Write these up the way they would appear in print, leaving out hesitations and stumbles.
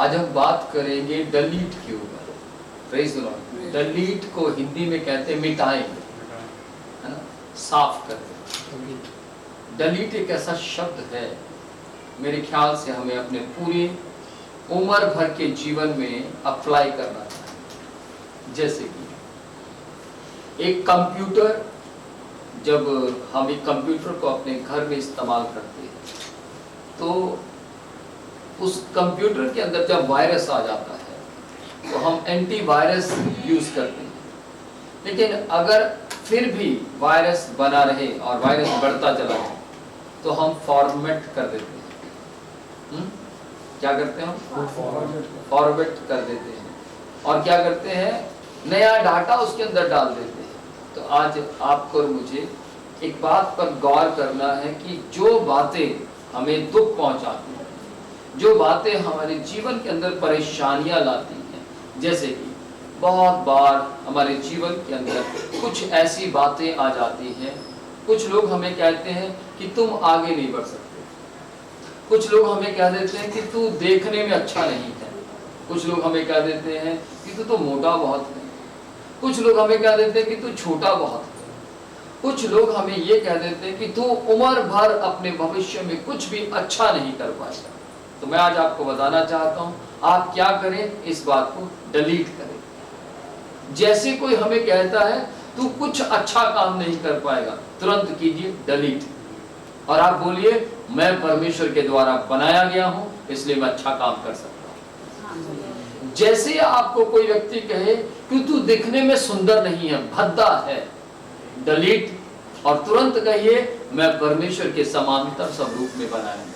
आज हम बात करेंगे डिलीट के ऊपर। Praise the Lord. डिलीट को हिंदी में कहते हैं मिटाएं, है ना, साफ कर दें। डिलीट एक ऐसा शब्द है, मेरे ख्याल से हमें अपने पूरी उम्र भर के जीवन में अप्लाई करना चाहिए। जैसे कि एक कंप्यूटर, जब हम एक कंप्यूटर को अपने घर में इस्तेमाल करते हैं तो उस कंप्यूटर के अंदर जब वायरस आ जाता है तो हम एंटीवायरस यूज करते हैं, लेकिन अगर फिर भी वायरस बना रहे और वायरस बढ़ता चला जाए तो हम फॉर्मेट कर देते हैं। क्या करते हैं हम? फॉर्मेट कर देते हैं और क्या करते हैं, नया डाटा उसके अंदर डाल देते हैं। तो आज आपको और मुझे एक बात पर गौर करना है कि जो बातें हमें दुख पहुंचाती हैं, जो बातें हमारे जीवन के अंदर परेशानियां लाती हैं, जैसे कि बहुत बार हमारे जीवन के अंदर कुछ ऐसी बातें आ जाती हैं, कुछ लोग हमें कहते हैं कि तुम आगे नहीं बढ़ सकते, कुछ लोग हमें कह देते हैं कि तू देखने में अच्छा नहीं है, कुछ लोग हमें कह देते हैं कि तू तो मोटा बहुत है, कुछ लोग हमें कह देते हैं कि तू छोटा बहुत है, कुछ लोग हमें ये कह देते हैं कि तू उम्र भर अपने भविष्य में कुछ भी अच्छा नहीं कर पाएगा। तो मैं आज आपको बताना चाहता हूं, आप क्या करें, इस बात को डिलीट करें। जैसे कोई हमें कहता है तू कुछ अच्छा काम नहीं कर पाएगा, तुरंत कीजिए डिलीट और आप बोलिए मैं परमेश्वर के द्वारा बनाया गया हूं, इसलिए मैं अच्छा काम कर सकता हूं। जैसे आपको कोई व्यक्ति कहे कि तू दिखने में सुंदर नहीं है, भद्दा है, डिलीट और तुरंत कहिए मैं परमेश्वर के समांतर स्वरूप में बनाया हूं।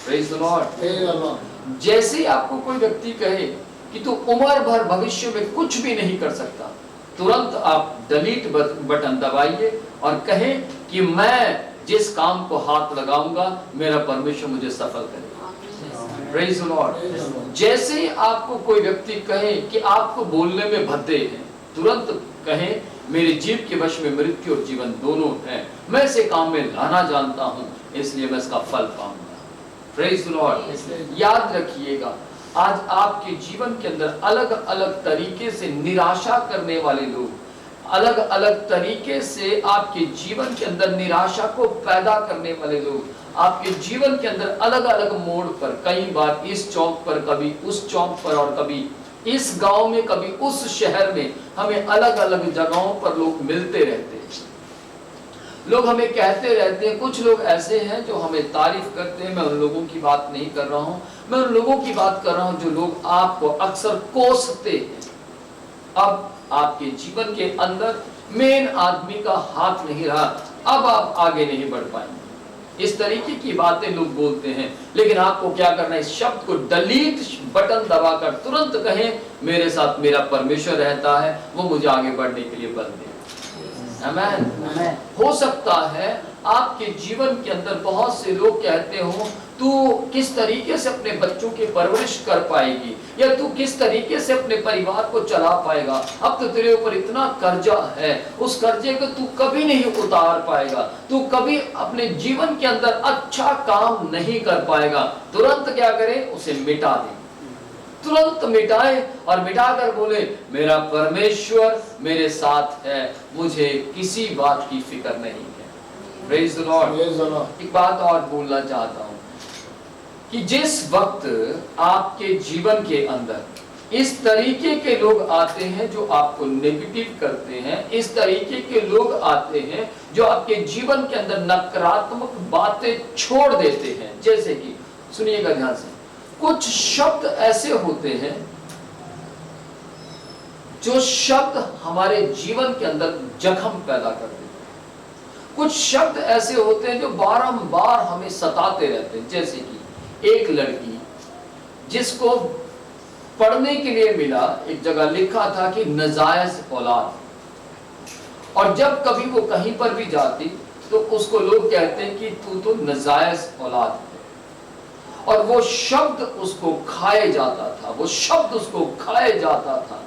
Praise the Lord. जैसे आपको कोई व्यक्ति कहे कि तू उम्र भर भविष्य में कुछ भी नहीं कर सकता, तुरंत आप डिलीट बटन दबाइए और कहें कि मैं जिस काम को हाथ लगाऊंगा मेरा परमेश्वर मुझे सफल करेगा। Praise the Lord. जैसे आपको कोई व्यक्ति कहे कि आपको बोलने में भद्दे हैं, तुरंत कहें मेरे जीव के वश में मृत्यु और जीवन दोनों हैं, मैं इसे काम में लाना जानता हूं, इसलिए मैं इसका फल पाऊंगा। Praise the Lord. याद रखिएगा, आज आपके जीवन के अंदर अलग अलग तरीके से निराशा करने वाले लोग, अलग अलग तरीके से आपके जीवन के अंदर निराशा को पैदा करने वाले लोग, आपके जीवन के अंदर अलग अलग मोड़ पर, कई बार इस चौक पर, कभी उस चौक पर और कभी इस गांव में, कभी उस शहर में, हमें अलग अलग जगहों पर लोग मिलते रहते हैं। लोग हमें कहते रहते हैं, कुछ लोग ऐसे हैं जो हमें तारीफ करते हैं, मैं उन लोगों की बात नहीं कर रहा हूं, मैं उन लोगों की बात कर रहा हूं जो लोग आपको अक्सर कोसते हैं। अब आपके जीवन के अंदर मेन आदमी का हाथ नहीं रहा, अब आप आगे नहीं बढ़ पाएंगे। इस तरीके की बातें लोग बोलते हैं, लेकिन आपको क्या करना है, इस शब्द को डिलीट बटन दबाकर तुरंत कहें मेरे साथ मेरा परमेश्वर रहता है, वो मुझे आगे बढ़ने के लिए बल दे। आमीन। हो सकता है आपके जीवन के अंदर बहुत से लोग कहते हो तू किस तरीके से अपने बच्चों की परवरिश कर पाएगी, या तू किस तरीके से अपने परिवार को चला पाएगा, अब तो तेरे ऊपर इतना कर्जा है, उस कर्जे को तू कभी नहीं उतार पाएगा, तू कभी अपने जीवन के अंदर अच्छा काम नहीं कर पाएगा। तुरंत क्या करे, उसे मिटा दे, तुरंत मिटाए और मिटाकर बोले मेरा परमेश्वर मेरे साथ है, मुझे किसी बात की फिक्र नहीं है। Praise the Lord. एक बात और बोलना चाहता हूं कि जिस वक्त आपके जीवन के अंदर इस तरीके के लोग आते हैं जो आपको नेगेटिव करते हैं, इस तरीके के लोग आते हैं जो आपके जीवन के अंदर नकारात्मक बातें छोड़ देते हैं, जैसे कि सुनिएगा ध्यान से, कुछ शब्द ऐसे होते हैं जो शब्द हमारे जीवन के अंदर जख्म पैदा कर देते हैं, कुछ शब्द ऐसे होते हैं जो बारंबार हमें सताते रहते हैं। जैसे कि एक लड़की जिसको पढ़ने के लिए मिला, एक जगह लिखा था कि नाजायज औलाद, और जब कभी वो कहीं पर भी जाती तो उसको लोग कहते हैं कि तू तो नाजायज औलाद है, और वो शब्द उसको खाए जाता था, वो शब्द उसको खाए जाता था।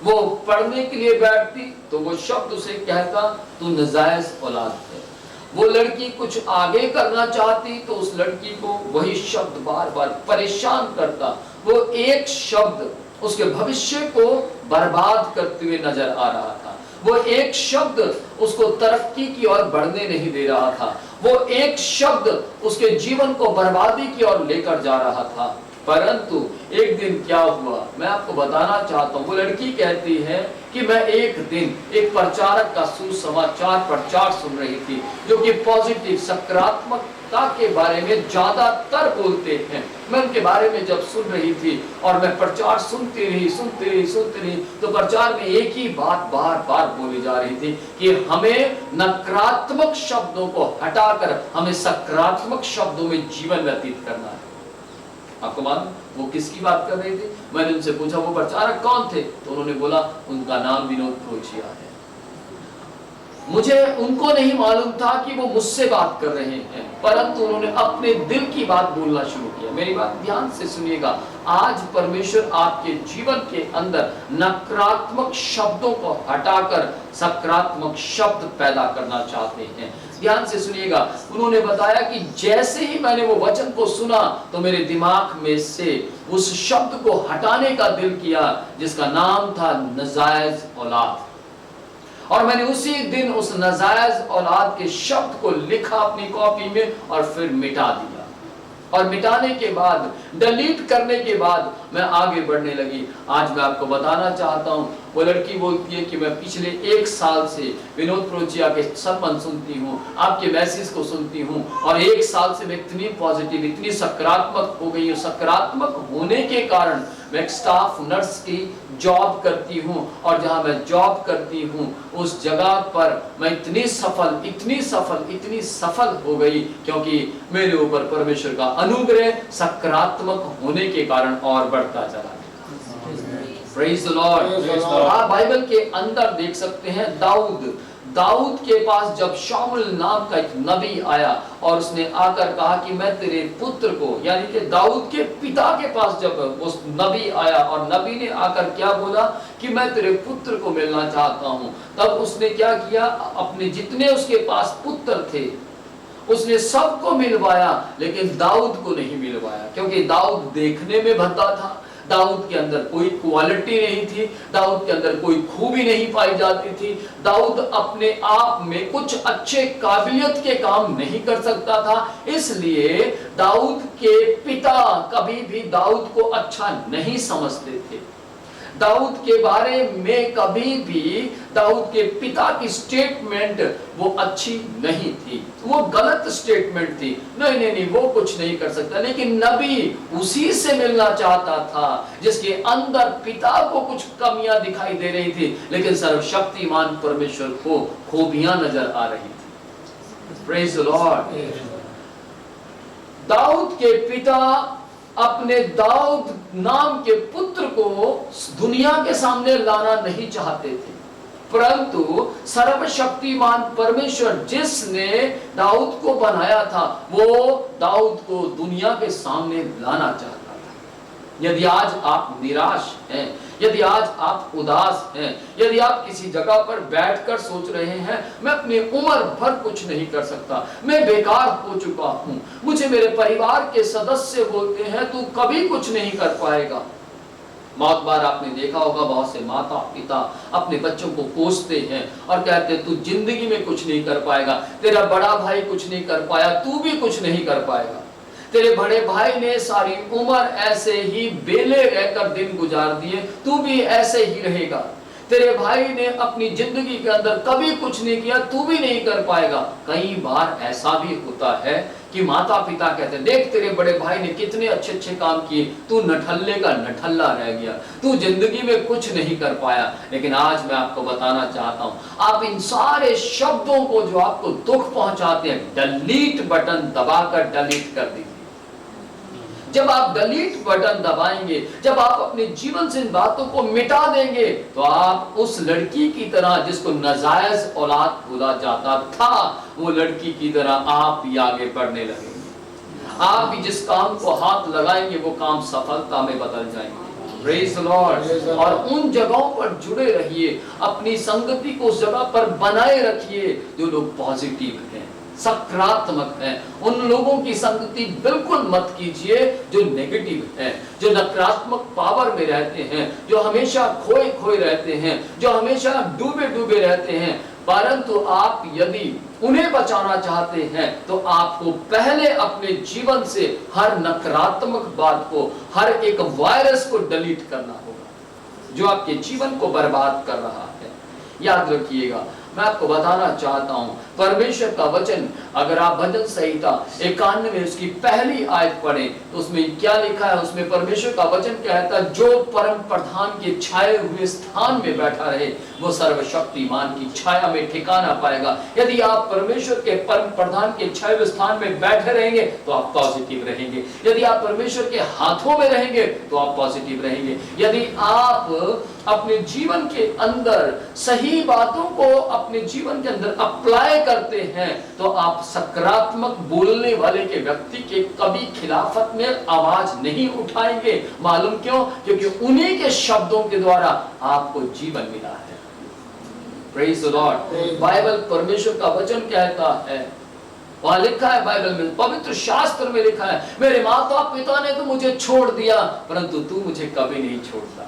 वो पढ़ने के लिए बैठती तो वो शब्द उसे कहता तू नाजायज औलाद है। वो लड़की कुछ आगे करना चाहती तो उस लड़की को वही शब्द बार बार परेशान करता, वो एक शब्द उसके भविष्य को बर्बाद करते हुए नजर आ रहा था। वो एक शब्द उसको तरक्की की ओर बढ़ने नहीं दे रहा था। वो एक शब्द उसके जीवन को बर्बादी की ओर लेकर जा रहा था। परंतु एक दिन क्या हुआ, मैं आपको बताना चाहता हूं। वो लड़की कहती है कि मैं एक दिन एक प्रचारक का सुसमाचार प्रचार सुन रही थी, जो कि पॉजिटिव सकारात्मकता के बारे में ज्यादातर बोलते हैं। मैं उनके बारे में जब सुन रही थी और मैं प्रचार सुनती रही, तो प्रचार में एक ही बात बार बार बोली जा रही थी कि हमें नकारात्मक शब्दों को हटाकर हमें सकारात्मक शब्दों में जीवन व्यतीत करना है। आपको मालूम वो किसकी बात कर रही थी? मैंने उनसे पूछा वो प्रचारक कौन थे, तो उन्होंने बोला उनका नाम विनोद प्रोचिया है। मुझे उनको नहीं मालूम था कि वो मुझसे बात कर रहे हैं, परंतु उन्होंने अपने दिल की बात बोलना शुरू किया। मेरी बात ध्यान से सुनिएगा। आज परमेश्वर आपके जीवन के अंदर नकारात्मक शब्दों को हटाकर सकारात्मक शब्द पैदा करना चाहते हैं। ध्यान से सुनिएगा। उन्होंने बताया कि जैसे ही मैंने वो वचन को सुना तो मेरे दिमाग में से उस शब्द को हटाने का दिल किया जिसका नाम था नाजायज औलाद। और मैंने उसी दिन उस नाजायज औलाद के शब्द को लिखा अपनी कॉपी में और फिर मिटा दिया। और मिटाने के बाद, डिलीट करने के बाद मैं आगे बढ़ने लगी। आज मैं आपको बताना चाहता हूं, वो लड़की बोलती है कि मैं पिछले 1 साल से विनोद प्रोचिया के सरमन सुनती हूँ, आपके मैसेज को सुनती हूँ, और 1 साल से मैं इतनी पॉजिटिव, इतनी सकारात्मक हो गई हूँ। सकारात्मक होने के कारण मैं एक स्टाफ नर्स की जॉब करती हूँ, और जहाँ मैं जॉब करती हूँ उस जगह पर मैं इतनी सफल हो गई, क्योंकि मेरे ऊपर परमेश्वर का अनुग्रह सकारात्मक होने के कारण और बढ़ता चला। Praise the Lord। आप बाइबल के अंदर देख सकते हैं दाऊद के पास जब शाऊल नाम का एक नबी आया और उसने आकर कहा कि मैं तेरे पुत्र को, यानी कि दाऊद के पिता के पास जब उस नबी आया और नबी ने आकर क्या बोला कि मैं तेरे पुत्र को मिलना चाहता हूं, तब उसने क्या किया, अपने जितने उसके पास पुत्र थे उसने सबको मिलवाया, लेकिन दाऊद को नहीं मिलवाया, क्योंकि दाऊद देखने में भद्दा था। दाऊद के अंदर कोई क्वालिटी नहीं थी, दाऊद के अंदर कोई खूबी नहीं पाई जाती थी। दाऊद अपने आप में कुछ अच्छे काबिलियत के काम नहीं कर सकता था, इसलिए दाऊद के पिता कभी भी दाऊद को अच्छा नहीं समझते थे। दाऊद के बारे में कभी भी दाऊद के पिता की स्टेटमेंट वो अच्छी नहीं थी, वो गलत स्टेटमेंट थी। नहीं, वो कुछ नहीं कर सकता। लेकिन नबी उसी से मिलना चाहता था जिसके अंदर पिता को कुछ कमियां दिखाई दे रही थी, लेकिन सर्वशक्तिमान परमेश्वर को खूबियां नजर आ रही थी। Praise the Lord. दाऊद के पिता अपने दाऊद नाम के पुत्र को दुनिया के सामने लाना नहीं चाहते थे, परंतु सर्वशक्तिमान परमेश्वर जिसने दाऊद को बनाया था वो दाऊद को दुनिया के सामने लाना चाहता था। यदि आज आप निराश हैं, यदि आज आप उदास हैं, यदि आप किसी जगह पर बैठकर सोच रहे हैं मैं अपनी उम्र भर कुछ नहीं कर सकता, मैं बेकार हो चुका हूं, मुझे मेरे परिवार के सदस्य बोलते हैं तू कभी कुछ नहीं कर पाएगा। बहुत बार आपने देखा होगा बहुत से माता पिता अपने बच्चों को कोसते हैं और कहते हैं तू जिंदगी में कुछ नहीं कर पाएगा, तेरा बड़ा भाई कुछ नहीं कर पाया, तू भी कुछ नहीं कर पाएगा। तेरे बड़े भाई ने सारी उम्र ऐसे ही बेले रहकर दिन गुजार दिए, तू भी ऐसे ही रहेगा। तेरे भाई ने अपनी जिंदगी के अंदर कभी कुछ नहीं किया, तू भी नहीं कर पाएगा। कई बार ऐसा भी होता है कि माता पिता कहते हैं देख तेरे बड़े भाई ने कितने अच्छे अच्छे काम किए, तू नठल्ले का नठल्ला रह गया, तू जिंदगी में कुछ नहीं कर पाया। लेकिन आज मैं आपको बताना चाहता हूं, आप इन सारे शब्दों को जो आपको दुख पहुंचाते हैं डिलीट बटन दबाकर डिलीट कर दीजिए। जब आप डिलीट बटन दबाएंगे, जब आप अपने जीवन से इन बातों को मिटा देंगे, तो आप उस लड़की की तरह जिसको नाजायज औलाद बोला जाता था, वो लड़की की तरह आप भी आगे बढ़ने लगेंगे। आप भी जिस काम को हाथ लगाएंगे वो काम सफलता में बदल जाएंगे। Praise the Lord. और उन जगहों पर जुड़े रहिए, अपनी संगति को उस जगह पर बनाए रखिए जो लोग पॉजिटिव हैं, सकारात्मक है। उन लोगों की संगति बिल्कुल मत कीजिए जो नेगेटिव है, जो नकारात्मक पावर में रहते हैं, जो हमेशा खोए खोए रहते हैं, जो हमेशा डूबे डूबे रहते हैं। परंतु आप यदि उन्हें बचाना चाहते हैं तो आपको पहले अपने जीवन से हर नकारात्मक बात को, हर एक वायरस को डिलीट करना होगा जो आपके जीवन को बर्बाद कर रहा है। याद रखिएगा, मैं आपको बताना चाहता हूं, परमेश्वर का वचन, अगर आप भजन संहिता 91 में उसकी पहली आयत पढ़ें तो उसमें क्या लिखा है? उसमें परमेश्वर का वचन कहता है, जो परम प्रधान के छाए हुए स्थान में बैठा रहे वो सर्वशक्तिमान की छाया में ठिकाना पाएगा। यदि आप परमेश्वर के परम प्रधान के छाए हुए स्थान में बैठे रहेंगे तो आप पॉजिटिव रहेंगे। यदि आप परमेश्वर के हाथों में रहेंगे तो आप पॉजिटिव रहेंगे। यदि आप अपने जीवन के अंदर सही बातों को अपने जीवन के अंदर अप्लाई करते हैं तो आप सकारात्मक बोलने वाले के व्यक्ति के कभी खिलाफत में आवाज नहीं उठाएंगे। मालूम क्यों? क्योंकि उन्हीं के शब्दों के द्वारा आपको जीवन मिला है। Praise the Lord. बाइबल, परमेश्वर का वचन कहता है, वहां लिखा है बाइबल में, पवित्र शास्त्र में लिखा है, मेरे माता पिता ने तो मुझे छोड़ दिया परंतु तू मुझे कभी नहीं छोड़ता।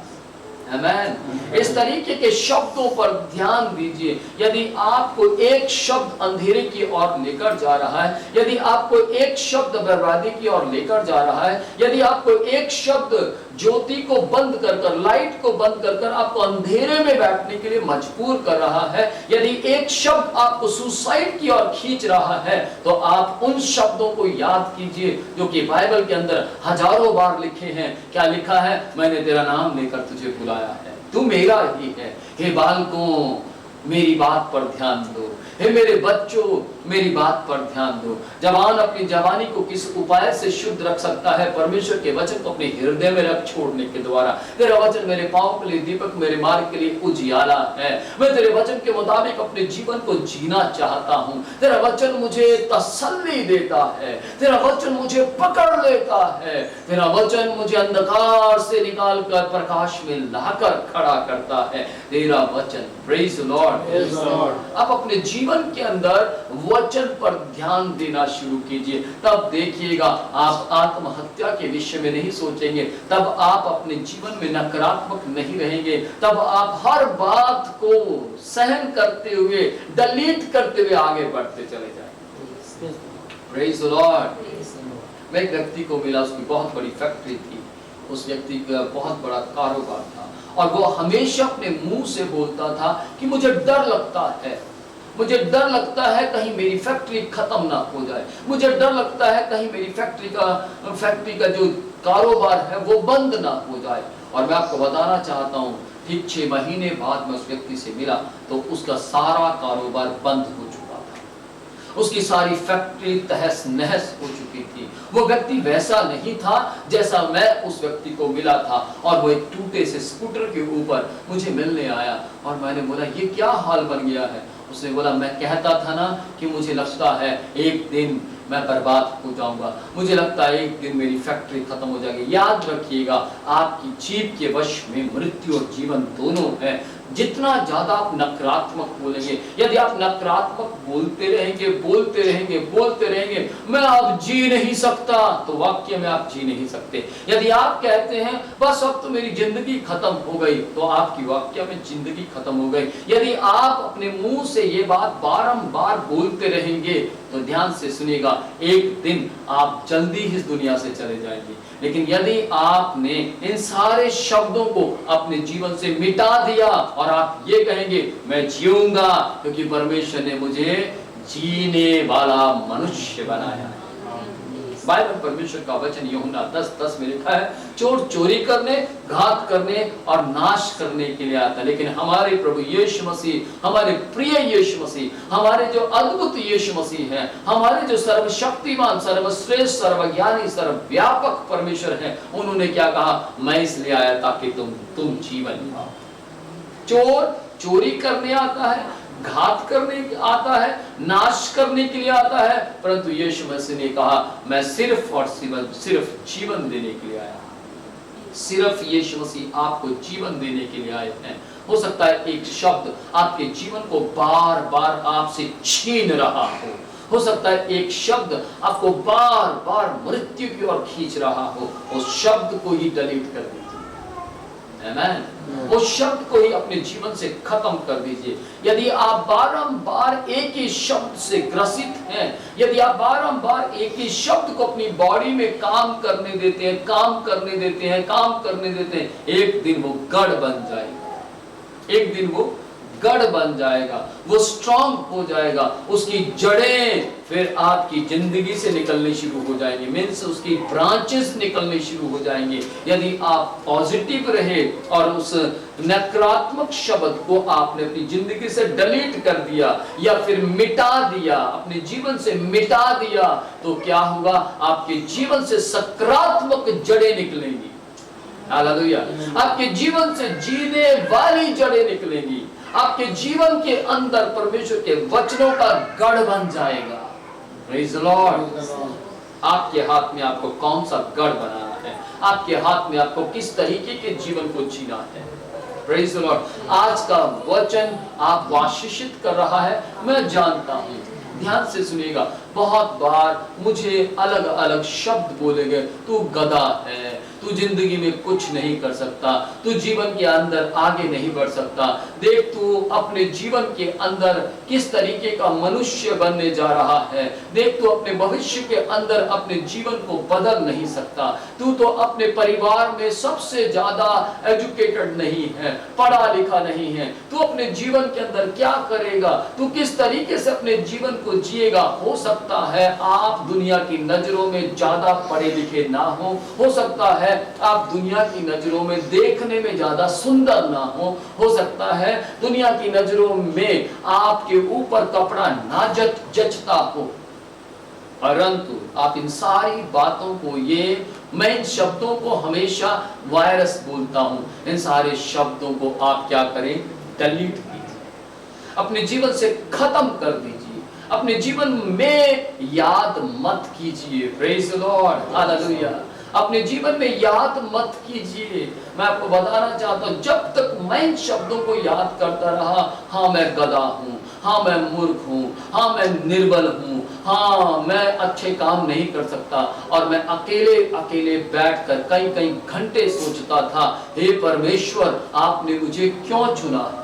आमेन। इस तरीके के शब्दों पर ध्यान दीजिए। यदि आपको एक शब्द अंधेरे की ओर लेकर जा रहा है, यदि आपको एक शब्द बर्बादी की ओर लेकर जा रहा है, यदि आपको एक शब्द ज्योति को बंद कर कर, लाइट को बंद कर कर आपको अंधेरे में बैठने के लिए मजबूर कर रहा है, यदि एक शब्द आपको सुसाइड की ओर खींच रहा है, तो आप उन शब्दों को याद कीजिए जो कि बाइबल के अंदर हजारों बार लिखे हैं। क्या लिखा है? मैंने तेरा नाम लेकर तुझे बुलाया है, तू मेरा ही है। हे बालकों, मेरी बात पर ध्यान दो। हे मेरे बच्चों, मेरी बात पर ध्यान दो। जवान अपनी जवानी को किस उपाय से शुद्ध रख सकता है? परमेश्वर के वचन को अपने हृदय में रख छोड़ने के द्वारा। तेरा वचन मेरे पांव के लिए दीपक, मेरे मार्ग के लिए उजियाला है। मैं तेरे वचन के मुताबिक अपने जीवन को जीना चाहता हूँ। तेरा वचन मुझे तसल्ली देता है, तेरा वचन मुझे पकड़ लेता है, तेरा वचन मुझे अंधकार से निकाल कर प्रकाश में लाकर खड़ा करता है। तेरा वचन, प्रेज़ द लॉर्ड। आप अपने जीवन के अंदर वचन पर ध्यान देना शुरू कीजिए, तब देखिएगा आप आत्महत्या के विषय में नहीं सोचेंगे, तब आप अपने जीवन में नकारात्मक नहीं रहेंगे, तब आप हर बात को सहन करते हुए, डिलीट करते हुए आगे बढ़ते चले जाएंगे। Praise the Lord. मैं एक व्यक्ति को मिला, उसकी बहुत बड़ी फैक्ट्री थी, उस व्यक्ति का बहुत बड़ा कारोबार था और वो हमेशा अपने मुंह से बोलता था कि मुझे डर लगता है, मुझे डर लगता है कहीं मेरी फैक्ट्री खत्म ना हो जाए, मुझे डर लगता है कहीं मेरी फैक्ट्री का जो कारोबार है वो बंद ना हो जाए। और मैं आपको बताना चाहता हूँ, ठीक 6 महीने बाद में उस व्यक्ति से मिला तो उसका सारा कारोबार बंद हो चुका था, उसकी सारी फैक्ट्री तहस नहस हो चुकी थी। वो व्यक्ति वैसा नहीं था जैसा मैं उस व्यक्ति को मिला था। और वो एक टूटे से स्कूटर के ऊपर मुझे मिलने आया और मैंने बोला, ये क्या हाल बन गया है? उसने बोला, मैं कहता था ना कि मुझे लगता है एक दिन मैं बर्बाद हो जाऊंगा, मुझे लगता है एक दिन मेरी फैक्ट्री खत्म हो जाएगी। याद रखिएगा, आपकी जीभ के वश में मृत्यु और जीवन दोनों है। जितना ज्यादा आप नकारात्मक बोलेंगे, यदि आप नकारात्मक बोलते रहेंगे, मैं अब जी नहीं सकता, तो वाक्य में आप जी नहीं सकते। यदि आप कहते हैं बस अब तो मेरी जिंदगी खत्म हो गई, तो आपकी वाक्य में जिंदगी खत्म हो गई। यदि आप अपने मुंह से ये बात बारंबार बोलते रहेंगे तो ध्यान से सुनिएगा, एक दिन आप जल्दी ही इस दुनिया से चले जाएंगे। लेकिन यदि आपने इन सारे शब्दों को अपने जीवन से मिटा दिया और आप ये कहेंगे, मैं जीऊंगा क्योंकि परमेश्वर ने मुझे जीने वाला मनुष्य बनाया है। बाइबल, परमेश्वर का वचन यूहन्ना 10:10 में लिखा है, चोर चोरी करने, घात करने और नाश करने के लिए आता है, लेकिन हमारे प्रभु यीशु मसीह, हमारे प्रिय यीशु मसीह, हमारे जो अद्भुत यीशु मसीह हैं, हमारे जो सर्वशक्तिमान, सर्वश्रेष्ठ, सर्वज्ञानी, सर्वव्यापक परमेश्वर हैं, उन्होंने क्या कहा? मैं इसलिए आया ताकि तुम जीवन पाओ। चोर चोरी करने आता है, घात करने आता है, नाश करने के लिए आता है, परंतु यीशु मसीह ने कहा, मैं सिर्फ और सिर्फ जीवन देने के लिए आया। सिर्फ यीशु मसीह आपको जीवन देने के लिए आए हैं। हो सकता है एक शब्द आपके जीवन को बार बार आपसे छीन रहा हो सकता है एक शब्द आपको बार बार मृत्यु की ओर खींच रहा हो, उस शब्द को ही डिलीट कर दीजिए। आमेन। उस शब्द को ही अपने जीवन से खत्म कर दीजिए। यदि आप बारंबार एक ही शब्द से ग्रसित हैं, यदि आप बारंबार एक ही शब्द को अपनी बॉडी में काम करने देते हैं, काम करने देते हैं, काम करने देते हैं, एक दिन वो गढ़ बन जाएगा। एक दिन वो गढ़ बन जाएगा, वो स्ट्रांग हो जाएगा, उसकी जड़ें फिर आपकी जिंदगी से निकलने शुरू हो जाएंगी, मीन्स उसकी ब्रांचेस निकलने शुरू हो जाएंगे। यदि आप पॉजिटिव रहे और उस नकारात्मक शब्द को आपने अपनी जिंदगी से डिलीट कर दिया या फिर मिटा दिया, अपने जीवन से मिटा दिया, तो क्या होगा? आपके जीवन से सकारात्मक जड़ें निकलेंगी। हालेलुया। आपके जीवन से जीने वाली जड़ें निकलेंगी। आपके जीवन के अंदर परमेश्वर के वचनों का गढ़ बन जाएगा। Praise the Lord. आपके हाथ में आपको कौन सा गढ़ बनाना है, आपके हाथ में आपको किस तरीके के जीवन को जीना है। Praise the Lord. आज का वचन आपको आशीषित कर रहा है, मैं जानता हूं। ध्यान से सुनिएगा। बहुत बार मुझे अलग अलग शब्द बोले गए, तू गधा है, तू जिंदगी में कुछ नहीं कर सकता, तू जीवन के अंदर आगे नहीं बढ़ सकता, देख तू अपने जीवन के अंदर किस तरीके का मनुष्य बनने जा रहा है, देख तू अपने भविष्य के अंदर अपने जीवन को बदल नहीं सकता, तू तो अपने परिवार में सबसे ज्यादा एजुकेटेड नहीं है, पढ़ा लिखा नहीं है, तू अपने जीवन के अंदर क्या करेगा, तू किस तरीके से अपने जीवन को जिएगा। हो सकता है आप दुनिया की नजरों में ज्यादा पढ़े लिखे ना हो सकता है आप दुनिया की नजरों में देखने में ज्यादा सुंदर ना हो सकता है दुनिया की नजरों में आपके ऊपर कपड़ा ना जचता हो, परंतु आप इन सारी बातों को, ये मैं इन शब्दों को हमेशा वायरस बोलता हूं, इन सारे शब्दों को आप क्या करें? डिलीट कीजिए, अपने जीवन से खत्म कर दीजिए, अपने जीवन में याद मत कीजिए। Praise the Lord. हालेलुया। अपने जीवन में याद मत कीजिए। मैं आपको बताना चाहता हूं, जब तक मैं इन शब्दों को याद करता रहा, हाँ मैं गधा हूं, हाँ मैं मूर्ख हूं, हाँ मैं निर्बल हूं, हाँ मैं अच्छे काम नहीं कर सकता, और मैं अकेले अकेले बैठकर कई कई घंटे सोचता था, हे परमेश्वर आपने मुझे क्यों चुना है,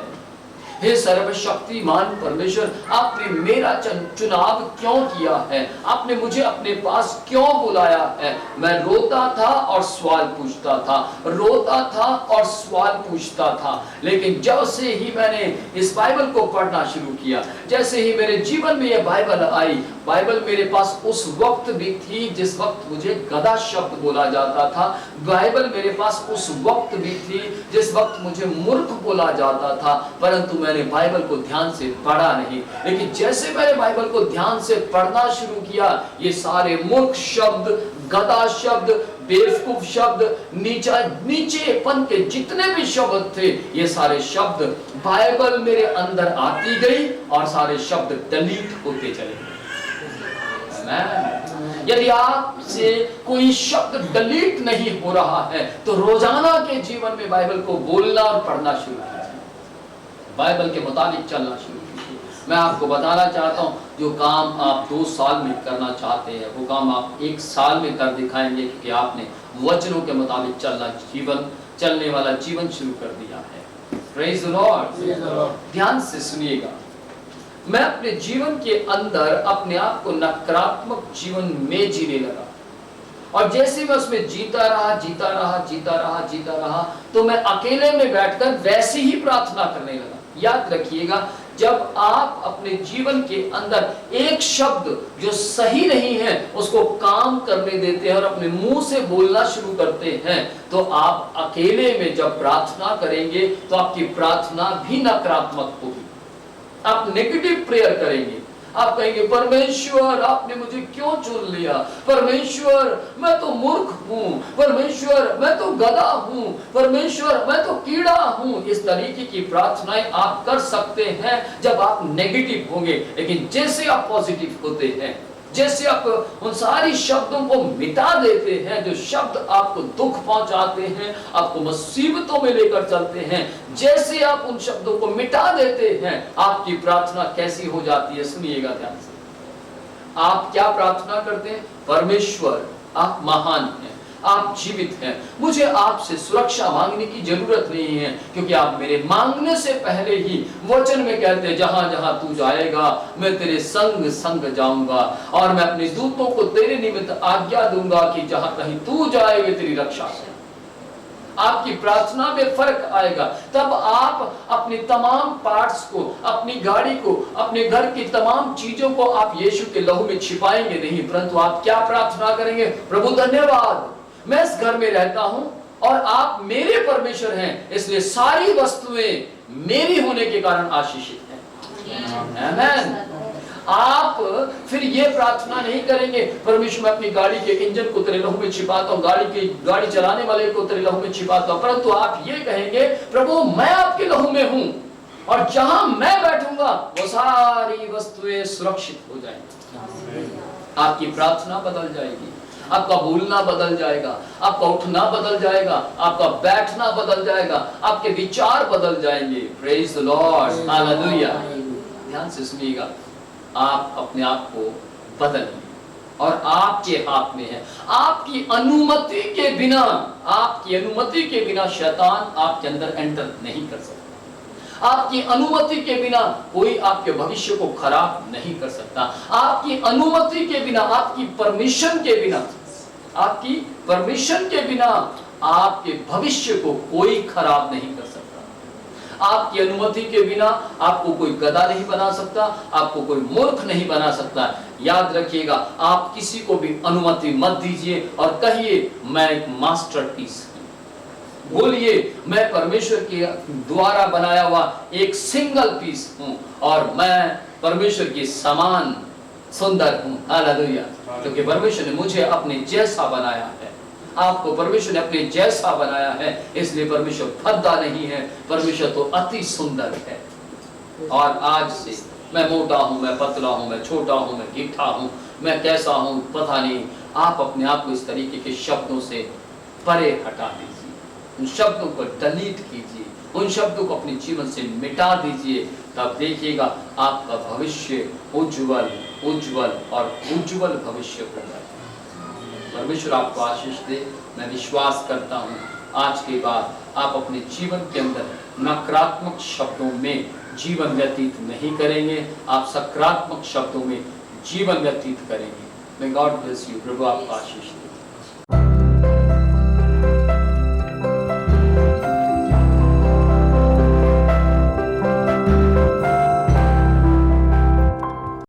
हे सर्वशक्तिमान परमेश्वर आपने मेरा चुनाव क्यों किया है, आपने मुझे अपने पास क्यों बुलाया है। मैं रोता था और सवाल पूछता था, रोता था और सवाल पूछता था, लेकिन जब से ही मैंने इस बाइबल को पढ़ना शुरू किया, जैसे ही मेरे जीवन में यह बाइबल आई, बाइबल मेरे पास उस वक्त भी थी जिस वक्त मुझे गधा शब्द बोला जाता था, बाइबल मेरे पास उस वक्त भी थी जिस वक्त मुझे मूर्ख बोला जाता था, परंतु मैंने बाइबल को ध्यान से पढ़ा नहीं। लेकिन जैसे मैंने बाइबल को ध्यान से पढ़ना शुरू किया, ये सारे मूर्ख शब्द, गधा शब्द, बेवकूफ शब्द, नीचेपन के जितने भी शब्द थे, ये सारे शब्द बाइबल मेरे अंदर आती गई और सारे शब्द डिलीट होते चले गए। यदि आपसे कोई शब्द डिलीट नहीं हो रहा है, तो रोजाना के जीवन में बाइबल को बोलना और पढ़ना शुरू कीजिए, बाइबल के मुताबिक चलना शुरू कीजिए। मैं आपको बताना चाहता हूं, जो काम आप 2 साल में करना चाहते हैं, वो काम आप 1 साल में कर दिखाएंगे, क्योंकि आपने वचनों के मुताबिक चलने वाला जीवन शुरू कर दिया है। Praise the Lord. ध्यान से सुनिएगा। मैं अपने जीवन के अंदर अपने आप को नकारात्मक जीवन में जीने लगा, और जैसे मैं उसमें जीता रहा, तो मैं अकेले में बैठकर वैसी ही प्रार्थना करने लगा। याद रखिएगा, जब आप अपने जीवन के अंदर एक शब्द जो सही नहीं है उसको काम करने देते हैं और अपने मुंह से बोलना शुरू करते हैं, तो आप अकेले में जब प्रार्थना करेंगे तो आपकी प्रार्थना भी नकारात्मक होगी। आप नेगेटिव प्रेयर करेंगे, आप कहेंगे परमेश्वर आपने मुझे क्यों चुन लिया, परमेश्वर मैं तो मूर्ख हूं, परमेश्वर मैं तो गधा हूं, परमेश्वर मैं तो कीड़ा हूं। इस तरीके की प्रार्थनाएं आप कर सकते हैं जब आप नेगेटिव होंगे, लेकिन जैसे आप पॉजिटिव होते हैं, जैसे आप उन सारी शब्दों को मिटा देते हैं जो शब्द आपको दुख पहुंचाते हैं, आपको मुसीबतों में लेकर चलते हैं, जैसे आप उन शब्दों को मिटा देते हैं, आपकी प्रार्थना कैसी हो जाती है? सुनिएगा ध्यान से। आप क्या प्रार्थना करते हैं? परमेश्वर आप महान हैं, आप जीवित हैं, मुझे आपसे सुरक्षा मांगने की जरूरत नहीं है, क्योंकि आप मेरे मांगने से पहले ही वचन में कहते हैं जहां जहां तू जाएगा मैं तेरे संग संग जाऊंगा, और मैं अपने दूतों को तेरे निमित्त आज्ञा दूंगा कि जहां कहीं तू जाए वे तेरी रक्षा करें। आपकी प्रार्थना में फर्क आएगा। तब आप अपने तमाम पार्ट्स को, अपनी गाड़ी को, अपने घर की तमाम चीजों को आप यीशु के लहू में छिपाएंगे नहीं, परंतु आप क्या प्रार्थना करेंगे? प्रभु धन्यवाद, मैं इस घर में रहता हूं और आप मेरे परमेश्वर हैं, इसलिए सारी वस्तुएं मेरी होने के कारण आशीषित हैं। आमेन। आप फिर ये प्रार्थना नहीं करेंगे, परमेश्वर मैं अपनी गाड़ी के इंजन को तेरे लहू में छिपाता हूँ, गाड़ी चलाने वाले को तेरे लहू में छिपाता हूँ, परंतु आप ये कहेंगे प्रभु मैं आपके लहू में हूँ, और जहां मैं बैठूंगा वो सारी वस्तुएं सुरक्षित हो जाएंगी। आपकी प्रार्थना बदल जाएगी, आपका बोलना बदल जाएगा, आपका उठना बदल जाएगा, आपका बैठना बदल जाएगा, आपके विचार बदल जाएंगे। Praise the Lord, hallelujah. ध्यान से सुनिएगा, आप अपने आप को बदलिए और आपके हाथ में है। आपकी अनुमति के बिना, आपकी अनुमति के बिना शैतान आपके अंदर एंटर नहीं कर सकता। आपकी अनुमति के बिना कोई आपके भविष्य को खराब नहीं कर सकता। आपकी अनुमति के बिना, आपकी परमिशन के बिना, आपकी परमिशन के बिना आपके भविष्य को कोई खराब नहीं कर सकता। आपकी अनुमति के बिना आपको कोई गधा नहीं बना सकता, आपको कोई मूर्ख नहीं बना सकता। याद रखिएगा, आप किसी को भी अनुमति मत दीजिए और कहिए मैं एक मास्टरपीस हूं। बोलिए मैं परमेश्वर के द्वारा बनाया हुआ एक सिंगल पीस हूं और मैं परमेश्वर के समान सुंदर हूं। हालेलुया। क्योंकि परमेश्वर ने मुझे अपने जैसा बनाया है, आपको परमेश्वर ने अपने जैसा बनाया है, इसलिए परमेश्वर भद्दा नहीं है, परमेश्वर तो अति सुंदर है। और आज से मैं मोटा हूं, मैं पतला हूं, मैं छोटा हूं, मैं गिट्ठा हूं, मैं कैसा हूं पता नहीं, आप अपने आप को इस तरीके के शब्दों से परे हटा दीजिए, उन शब्दों को डिलीट कीजिए, उन शब्दों को अपने जीवन से मिटा दीजिए। तब देखिएगा आपका भविष्य उज्जवल उज्जवल और उज्जवल भविष्य होगा। परमेश्वर आपको आशीष दे। मैं विश्वास करता हूँ आज के बाद आप अपने जीवन के अंदर नकारात्मक शब्दों में जीवन व्यतीत नहीं करेंगे, आप सकारात्मक शब्दों में जीवन व्यतीत करेंगे। मैं गॉड ब्लेस यू। प्रभु आपको आशीष दे।